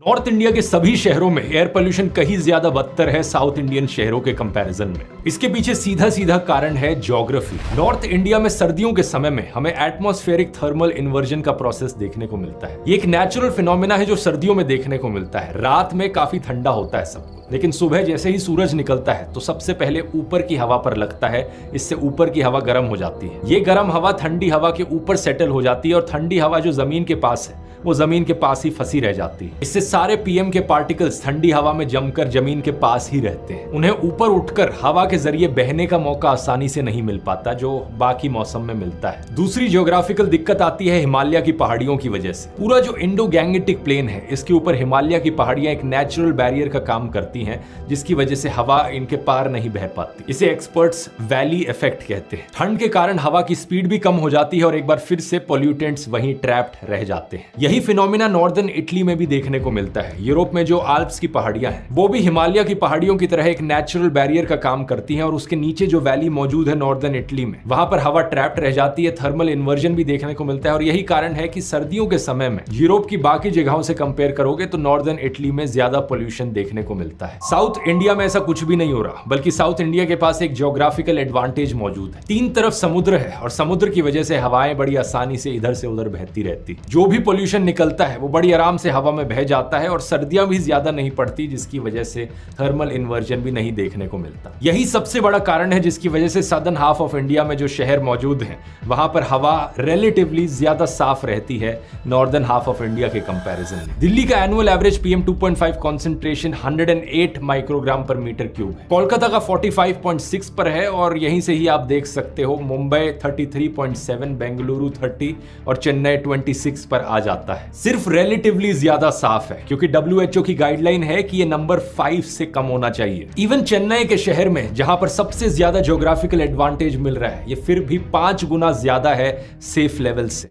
North India के सभी शहरों में एयर पोल्यूशन कहीं ज्यादा बदतर है साउथ इंडियन शहरों के कंपैरिजन में। इसके पीछे सीधा सीधा कारण है ज्योग्राफी। नॉर्थ इंडिया में सर्दियों के समय में हमें एटमॉस्फेरिक थर्मल इन्वर्जन का प्रोसेस देखने को मिलता है। ये एक नेचुरल फिनोमेना है जो सर्दियों में देखने को मिलता है। रात में काफी ठंडा होता है सब, लेकिन सुबह जैसे ही सूरज निकलता है तो सबसे पहले ऊपर की हवा पर लगता है। इससे ऊपर की हवा गर्म हो जाती है। ये गर्म हवा ठंडी हवा के ऊपर सेटल हो जाती है और ठंडी हवा जो जमीन के पास है वो जमीन के पास ही फंसी रह जाती है। इससे सारे पीएम के पार्टिकल्स ठंडी हवा में जमकर जमीन के पास ही रहते हैं। उन्हें ऊपर उठकर हवा के जरिए बहने का मौका आसानी से नहीं मिल पाता जो बाकी मौसम में मिलता है। दूसरी ज्योग्राफिकल दिक्कत आती है हिमालय की पहाड़ियों की वजह से। पूरा जो इंडो गैंगेटिक प्लेन है इसके ऊपर हिमालय की पहाड़ियां एक नेचुरल बैरियर का काम करती हैं, जिसकी वजह से हवा इनके पार नहीं बह पाती। इसे एक्सपर्ट्स वैली इफेक्ट कहते हैं। ठंड के कारण हवा की स्पीड भी कम हो जाती है और एक बार फिर से पॉल्यूटेंट्स वहीं ट्रैप्ड रह जाते हैं। यही फिनोमेना नॉर्दर्न इटली में भी देखने को मिलता है। यूरोप में जो आल्प्स की पहाड़ियां हैं वो भी हिमालय की पहाड़ियों की तरह एक नेचुरल बैरियर का काम करती हैं और उसके नीचे जो वैली मौजूद है नॉर्दर्न इटली में, वहां पर हवा ट्रैप्ड रह जाती है। थर्मल इन्वर्जन भी देखने को मिलता है और यही कारण है कि सर्दियों के समय में यूरोप की बाकी जगहों से कंपेयर करोगे तो नॉर्दर्न इटली में ज्यादा पोल्यूशन देखने को मिलता है। साउथ इंडिया में ऐसा कुछ भी नहीं हो रहा, बल्कि साउथ इंडिया के पास एक ज्योग्राफिकल एडवांटेज मौजूद है। तीन तरफ समुद्र है और समुद्र की वजह से हवाएं बड़ी आसानी से इधर से उधर बहती रहती। जो भी पोल्यूशन निकलता है वो बड़ी आराम से हवा में बह जाता है और सर्दियां भी ज्यादा नहीं पड़ती, जिसकी वजह से थर्मल इन्वर्जन भी नहीं देखने को मिलता। यही सबसे बड़ा कारण है जिसकी वजह से सदर्न हाफ ऑफ इंडिया में जो शहर मौजूद हैं वहां पर हवा रिलेटिवली ज्यादा साफ रहती है नॉर्दर्न हाफ ऑफ इंडिया के कंपैरिजन में। दिल्ली का annual average PM 2.5 concentration 108 microgram पर मीटर क्यूब है। कोलकाता का 45.6 पर है और यहीं से ही आप देख सकते हो मुंबई 33.7, बेंगलुरु 30 और चेन्नई 26 पर आ जाता है। सिर्फ रिलेटिवली ज्यादा साफ है क्योंकि WHO की गाइडलाइन है कि ये नंबर 5 से कम होना चाहिए। इवन चेन्नई के शहर में जहां पर सबसे ज्यादा ज्योग्राफिकल एडवांटेज मिल रहा है, ये फिर भी 5 गुना ज्यादा है सेफ लेवल से।